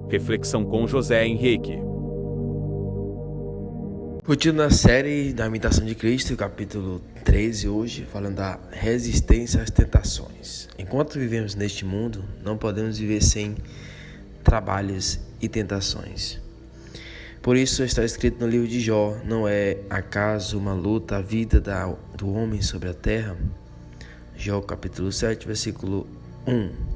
Reflexão com José Henrique. Continuando a série da Imitação de Cristo, capítulo 13, hoje, falando da resistência às tentações. Enquanto vivemos neste mundo, não podemos viver sem trabalhos e tentações. Por isso está escrito no livro de Jó: não é acaso uma luta a vida do homem sobre a terra? Jó capítulo 7, versículo 1.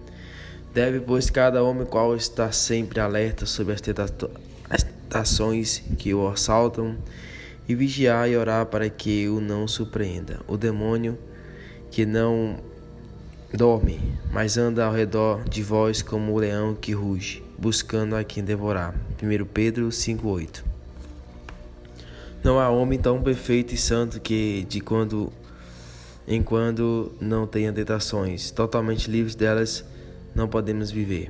Deve, pois, cada homem qual está sempre alerta sobre as tentações que o assaltam, e vigiar e orar para que o não surpreenda o demônio, que não dorme, mas anda ao redor de vós como o leão que ruge, buscando a quem devorar. 1 Pedro 5,8. Não há homem tão perfeito e santo que de quando em quando não tenha tentações. Totalmente livres delas não podemos viver.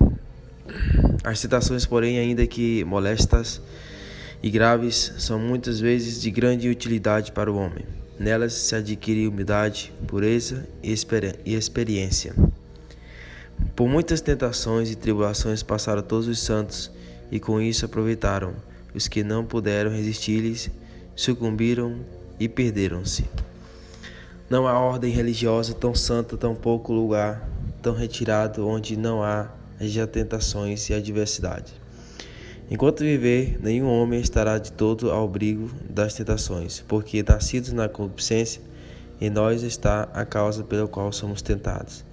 As tentações, porém, ainda que molestas e graves, são muitas vezes de grande utilidade para o homem. Nelas se adquire humildade, pureza e experiência. Por muitas tentações e tribulações passaram todos os santos, e com isso aproveitaram. Os que não puderam resistir-lhes sucumbiram e perderam-se. Não há ordem religiosa tão santa, tão pouco lugar tão retirado onde não há já tentações e adversidade. Enquanto viver, nenhum homem estará de todo ao abrigo das tentações, porque nascidos na concupiscência, em nós está a causa pela qual somos tentados.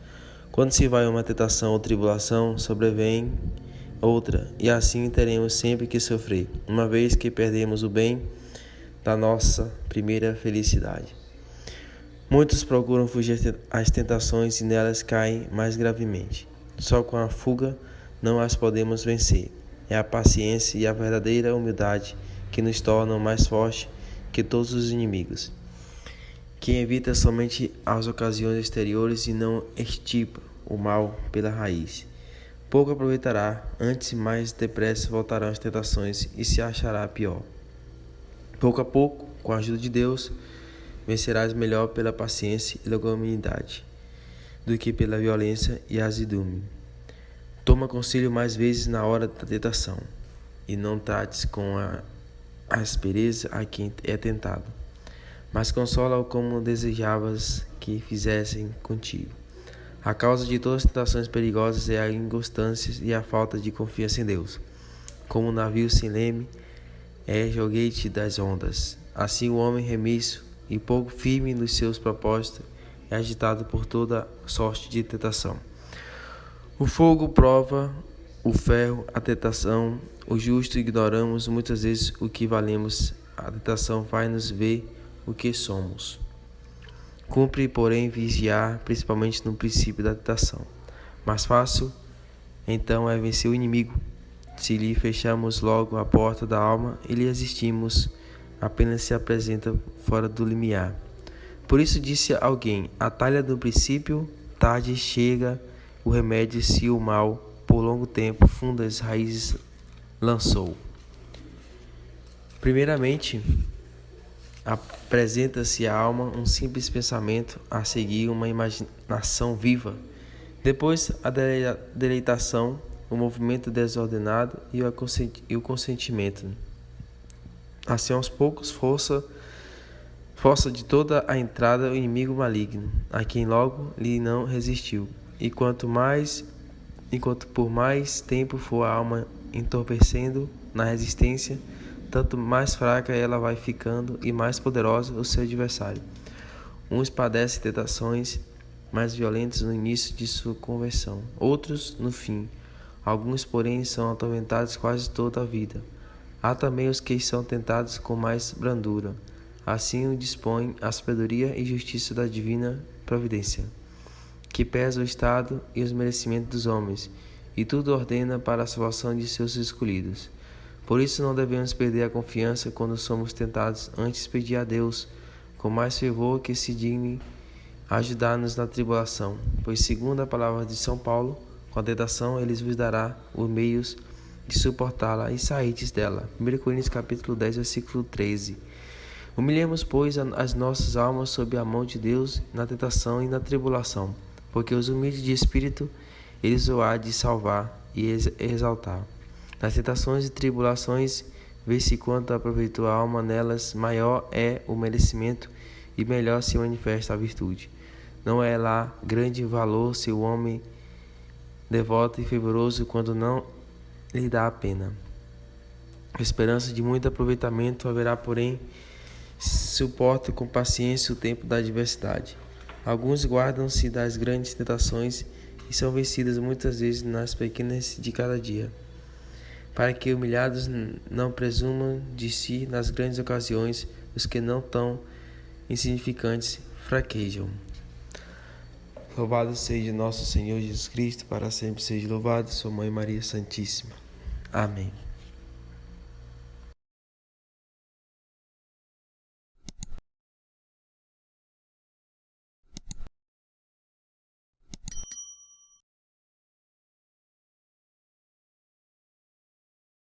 Quando se vai uma tentação ou tribulação, sobrevém outra, e assim teremos sempre que sofrer, uma vez que perdemos o bem da nossa primeira felicidade. Muitos procuram fugir às tentações e nelas caem mais gravemente. Só com a fuga não as podemos vencer. É a paciência e a verdadeira humildade que nos tornam mais fortes que todos os inimigos. Quem evita somente as ocasiões exteriores e não extirpa o mal pela raiz, pouco aproveitará, antes mais depressa voltarão as tentações e se achará pior. Pouco a pouco, com a ajuda de Deus, vencerás melhor pela paciência e longanimidade do que pela violência e azedume. Toma conselho mais vezes na hora da tentação, e não trates com a aspereza a quem é tentado, mas consola-o como desejavas que fizessem contigo. A causa de todas as tentações perigosas é a inconstância e a falta de confiança em Deus. Como um navio sem leme é joguete das ondas, assim o homem remisso e pouco firme nos seus propósitos é agitado por toda sorte de tentação. O fogo prova o ferro, a tentação, o justo ignoramos muitas vezes o que valemos, a tentação faz-nos ver o que somos. Cumpre, porém, vigiar, principalmente no princípio da tentação. Mais fácil, então, é vencer o inimigo, se lhe fechamos logo a porta da alma e lhe resistimos, apenas se apresenta fora do limiar. Por isso disse alguém: a talha do princípio, tarde chega o remédio se o mal, por longo tempo, fundas raízes lançou. Primeiramente, apresenta-se à alma um simples pensamento, a seguir uma imaginação viva. Depois, a deleitação, o movimento desordenado e o consentimento. Assim, aos poucos, força de toda a entrada o inimigo maligno, a quem logo lhe não resistiu. E quanto por mais tempo for a alma entorpecendo na resistência, tanto mais fraca ela vai ficando e mais poderosa o seu adversário. Uns padecem tentações mais violentas no início de sua conversão, outros no fim. Alguns, porém, são atormentados quase toda a vida. Há também os que são tentados com mais brandura. Assim o dispõe a sabedoria e justiça da divina providência, que pesa o estado e os merecimentos dos homens, e tudo ordena para a salvação de seus escolhidos. Por isso não devemos perder a confiança quando somos tentados, antes pedir a Deus, com mais fervor, que se digne ajudar-nos na tribulação, pois segundo a palavra de São Paulo, com a tentação ele vos dará os meios de suportá-la e sairdes dela. 1 Coríntios capítulo 10, versículo 13. Humilhemos, pois, as nossas almas sob a mão de Deus na tentação e na tribulação, porque os humildes de espírito eles o há de salvar e exaltar. Nas tentações e tribulações, vê-se quanto aproveitou a alma nelas, maior é o merecimento e melhor se manifesta a virtude. Não é lá grande valor se o homem devoto e fervoroso quando não lhe dá a pena. A esperança de muito aproveitamento haverá, porém, suporta com paciência o tempo da adversidade. Alguns guardam-se das grandes tentações e são vencidos muitas vezes nas pequenas de cada dia, para que humilhados não presumam de si nas grandes ocasiões, os que não tão insignificantes fraquejam. Louvado seja nosso Senhor Jesus Cristo, para sempre seja louvado, sua Mãe Maria Santíssima. Amém.